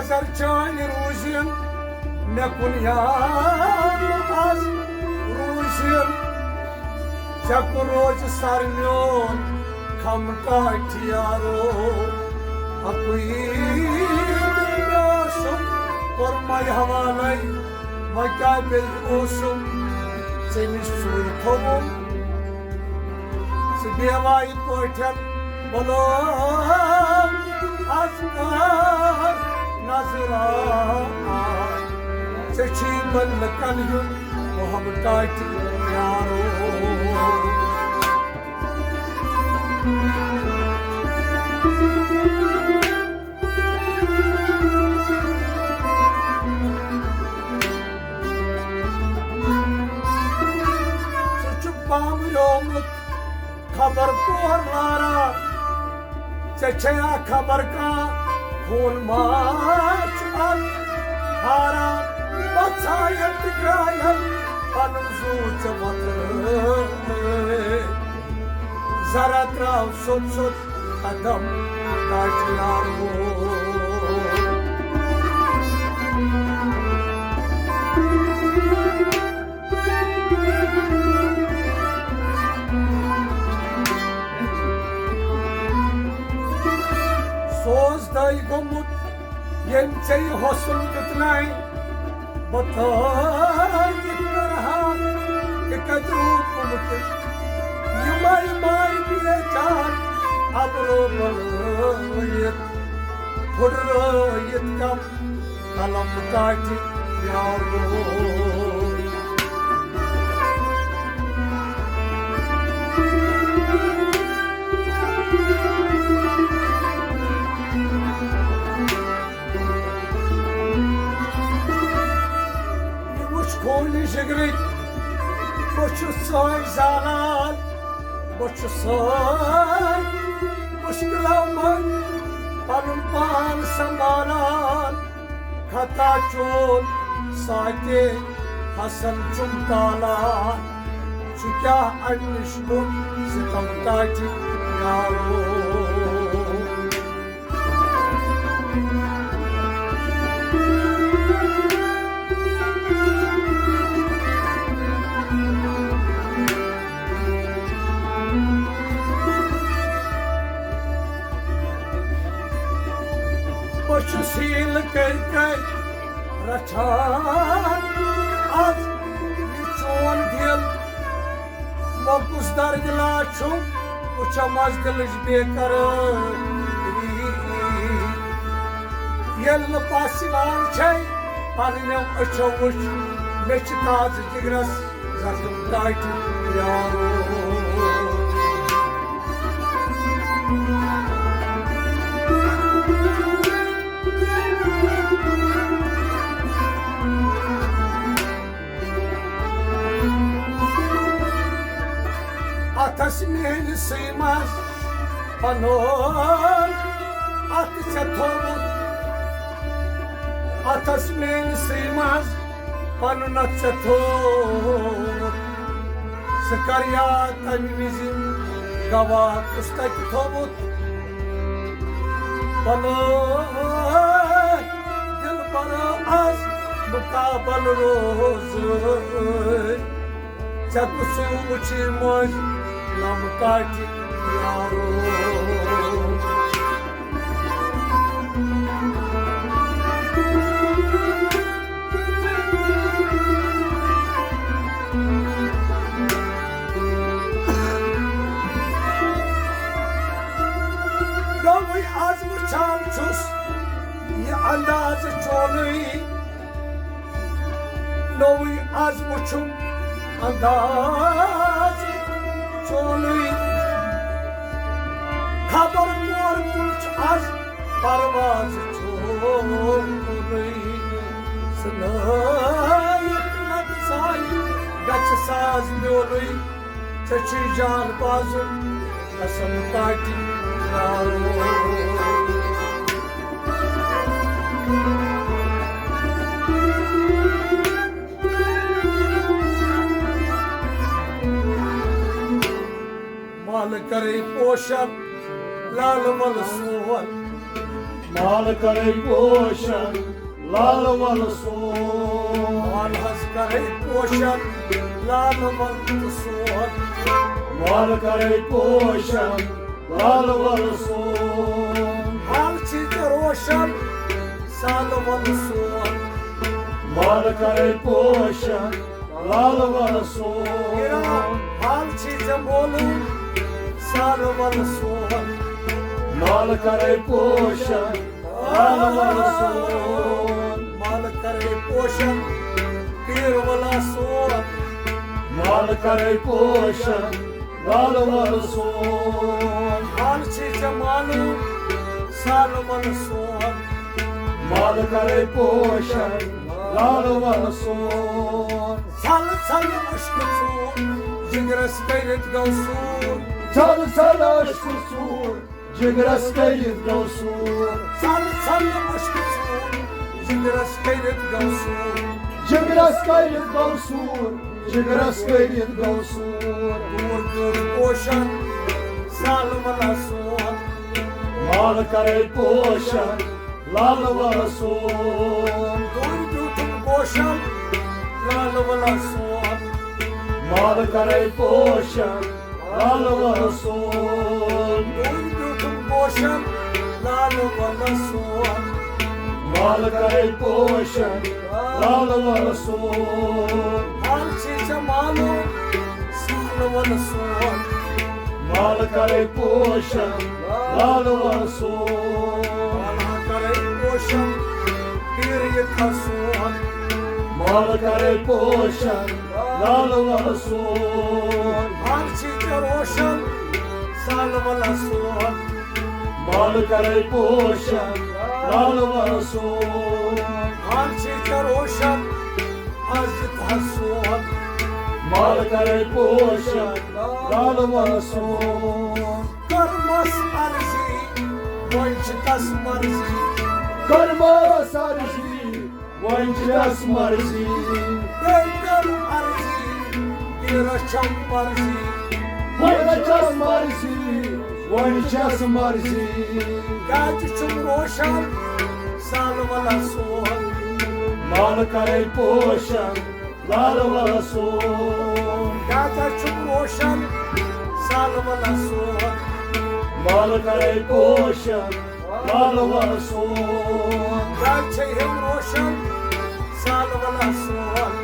नजर चान रूजिन मे कुन यार आज रूजिन चक रोज सर म्योन खम काठियारो अकुई और मैं हवाले क्या बेसुम चमिस सूर थोम बेवाई पठन बोलो अजगर नजरा ची बल कल मोहम काट यारो खबर पोर लारा चचया खबर का खून माच हारा बचायत ग्रायल अनुसूच मत जरा त्राव सुत सुत कदम काटलारो सोज दाई गोमुत यम चई हौसल कितनाई बताई रहा कि कदरू कुमत युमाई माई दिए चार अब रो बलयत फुडरोयत कम कलम काटी यारो Holy Shigri, but you saw Zalan, but you saw Mushkilaman, Panumpan Samaran, Katachon, Sake, Hassan Chumtalan, Chukya Anishbun, Sitamtati, Yaro. Seal करके रचान आज चोन दिल मकुस दर्जला छुम उछा मजदलिश बेकर येल पासिलान छै पानिने अछो उछ मेच ताज जिगरस जखम काट यारो Atasmin sığmaz panon atse tomut Atasmin sığmaz panon atse tomut Sakarya tanimizin gava kustak tomut Panon dilbara az mukabal roz Çakusu uçirmoz Nam kaati yaro Gavi az muçam çus Ye andaz çolui Novi az muçum andaz Çolui Kabar mor mulç az parvaz çolui Sınayık natsay Gaç saz miyolui Çeçi can bazı Kasım kaati yaro Mal करे पोषण लाल मल सोहन माल करे पोषण लाल वल सोन माल हस करे पोषण लाल वल सोन माल करे पोषण लाल वल सोन हाल चीज रोशन साल वल सोन माल करे पोषण लाल वल सोन हाल चीज बोलू साल वल सोन माल करे पोषण लाल वल सोन माल करे पोषण पीर वाला सोन माल करे पोषण लाल वल सोन हाल चीज मालू साल वल सोन माल करे पोषण लाल वल सोन साल साल मुश्क सोन जिगरस करित गौ सोन चल चल अश्क सूर जिगरस करित गौ सूर साल साल मुश्क सोन जिगरस करित गौ सोन जिगरस करित गौ सूर जिगरस करित गौ सूर दूर दूर पोषण साल वाला सोन माल करे पोषण लाल वल सोन दूर दूर पोषण लाल वाला सोन माल करे पोषण लाल वल सोन दूर दूर पोषण लाल वाला सोन माल करे पोषण लाल वल सोन हाल चीज मालू साल वाला सोन माल करे पोषण लाल वल सोन माला करे पोषण पीर यथा सोन माल करे पोषण लाल वल सोन हाल चीज रोशन साल वाला सोन माल करे पोषण लाल वल सोन हाल चीज रोशन अजित सोन माल करे पोषण लाल वल सोन कर्मस अर्जी वंचितस मर्जी कर्म सरजी वंचितस मर्जी बेकर अर्जी पीरचम मर्जी वंचितस मर्जी वंचितस मर्जी गाज चुम रोशन साल वाला सोन माल करे पोषण लाल वल सोन गाजा चुम रोशन साल वाला सोन माल करे पोषण लाल वल सोन गाज हिम रोशन साल वाला सोन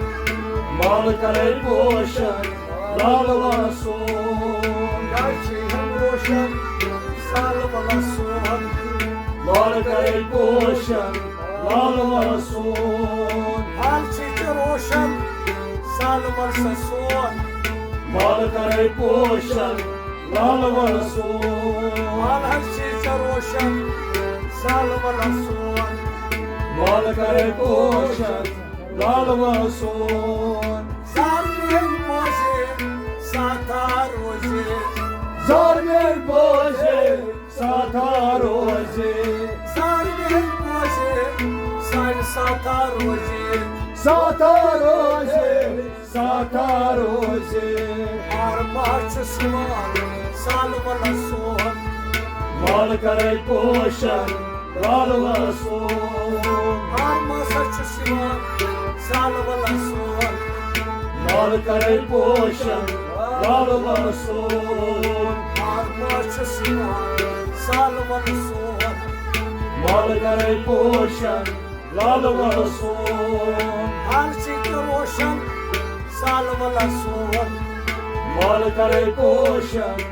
माल करे पोषण लाल वल सोन गाज हिम रोशन साल वाला सोन माल करे पोषण लाल वल सोन हाल चीज रोशन साल वाला सोन माल करे पोषण लाल वल सोन हाल हर चीज रोशन साल वाला सोन माल करे पोषण लाल वल सोन साल में मोजे साता रोजे जार में बोझे साथा रोजे साल में मोजे साल साता रोजे साथा रोजे साथा रोजे और मार्च सुमान साल वाला सोन माल करे पोषण लाल वल सोन और मासच सुमान साल वाला सोन माल करे पोषण लाल वल सोन और मार्च सुमान साल वाला सोन माल करे पोषण लाल वल सोन हाल चीज रोशन साल वाला सोन माल करे पोषण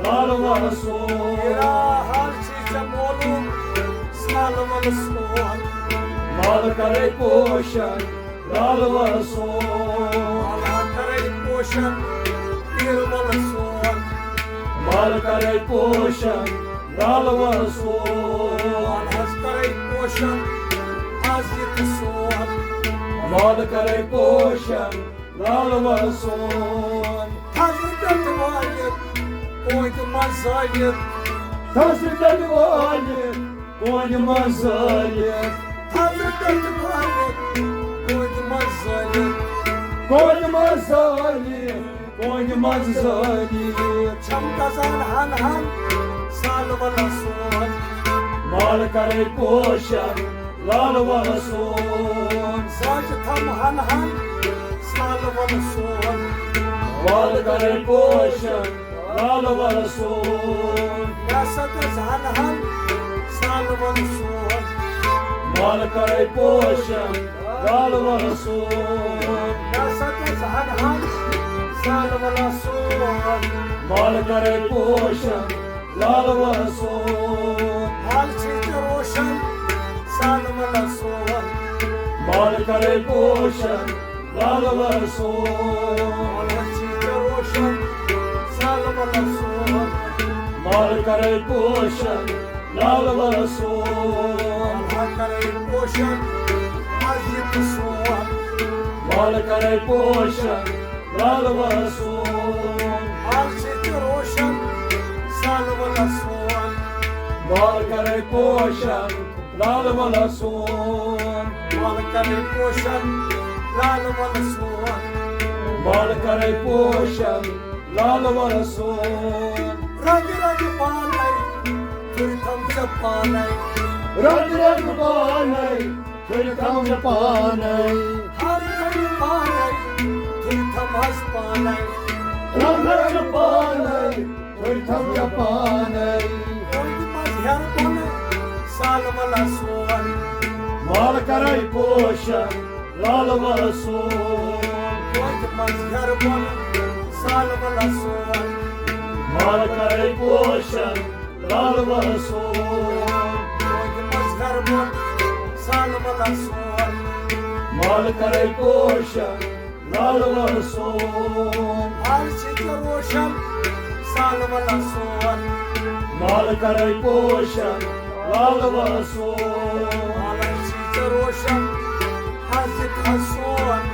लाल वल सोन मेरा हाल चीज बोलू साल वाला सोन माल करे पोषण लाल वल सोन माला करे पोषण पीर वाला सोन माल करे पोषण लाल वल सोन मालहस करे पोषण अजित सोन माल करे पोषण लाल वल सोन Hazret valip koyma zayıf Hazret valip koyma zayıf Hazret valip koyma zayıf koyma zayıf koyma zayıf Çam kazan han han sal vala soğan माल करे पोषण लाल वन सोन साज थम हन हन साल वन सोन माल करे पोषण लाल वन सोन व्यासद हन हन साल वन सोन माल करे पोषण लाल वन सोन व्यासद हन हन साल वन सोन माल करे पोषण लाल वन सोन हाल चीज रोशन साल वन सोन माल करे पोषण लाल वन सोन हाल चीज रोशन साल वन सोन माल करे पोषण लाल वन सोन हाल करे पोषण अजित सोन माल करे पोषण लाल वन सोन हाल चीज रोशन साल वन सोन माल करे पोषण लाल वन सोन माल करे पोषण लाल वन सोन माल करे पोषण लाल वन सोन रंग रंग पानै फिर थम से पानै रंग रंग पानै फिर थम पानै हर रंग पानै फिर थम हंस पानै रंग रंग पानै फिर थम पानै कोई मझर बन साल वाला सोन माल करे पोषण लाल वन सोन कोई मझर बन साल वाला सोन माल करे पोषण लाल वन सोन कोई मझर बन साल वाला सोन माल करे पोषण लाल वन सोन हाल चीज रोशन साल वाला सोन माल करे पोषण लाल वन सोन हाल चीज रोशन हंसित हंसोन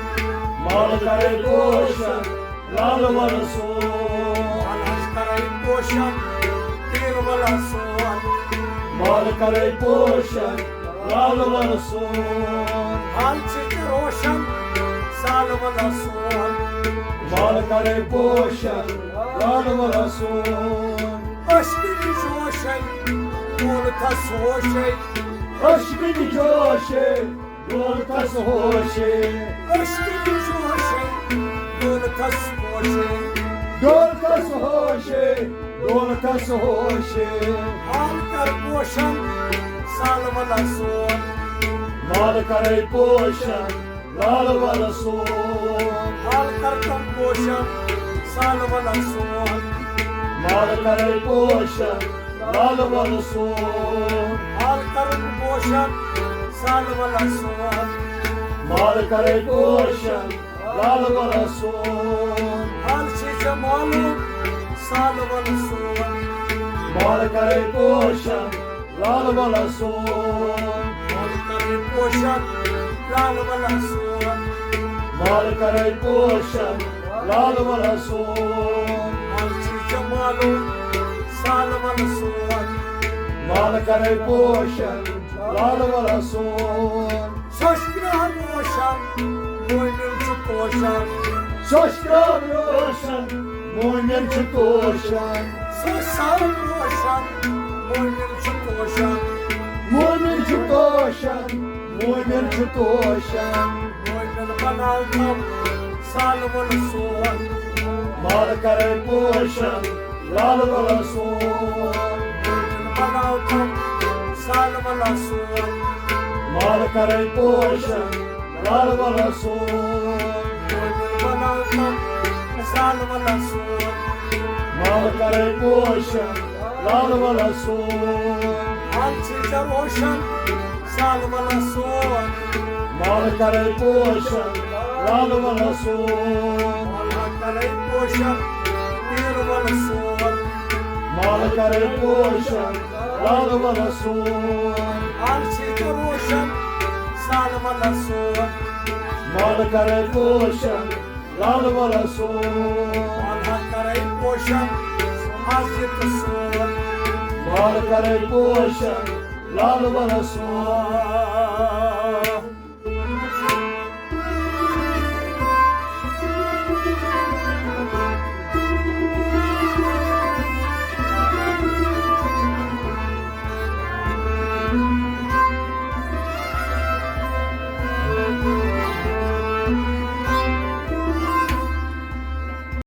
माल करे पोषण लाल वन सोन हाल करे पोषण तीर वाला सोन माल करे पोषण लाल वन सोन हाल चीज रोशन साल वाला सोन माल करे पोषण लाल वन सोन अश्विनी जोशन बोल था सोशे अश्विनी जोशे डोल कस होशे अश्विनी जोशन बोल था सोशे डोल कस होशे डोल कस होशे हाल कर पोषण साल वाला सोन माल करे पोषण लाल वन सोन हाल कर कम पोषण साल वाला सोन माल करे पोषण लाल वन सोन हाल कर पोषण साल वाला सोन माल करे पोषण लाल वन सोन हाल चीज मालूम साल वाला सोन माल करे पोषण लाल वन सोन हाल करे पोषण लाल वाला सोन माल करे पोषण लाल वन सोन हाल चीज मालूम साल वाला सोन माल करे पोषण लाल वन सोन शस्त्र रोशन मोइनिल पोषण शस्त्र रोशन मोहन पोषण ससाल रोशन मोइनिल पोषण मोहन पोषण मोहन पोषण मोइनिल बनाओ कम साल वाला सोन माल करे पोषण लाल वन सोन मोइनिल बनाओ कम साल वाला सोन माल करे पोषण लाल वन सोन मोइनिल बनाओ कम साल वाला सोन माल करे पोषण लाल वन सोन हाल चीज रोशन साल वाला सोन माल करे पोषण लाल वन सोन हाल करे पोषण तीर वाला सोन माल करे पोषण लाल वन सोन हाल चीज रोशन साल वाला सोन माल करे पोषण लाल वन सोन हाल करे पोषण आसित सोन माल करे पोषण लाल वन सोन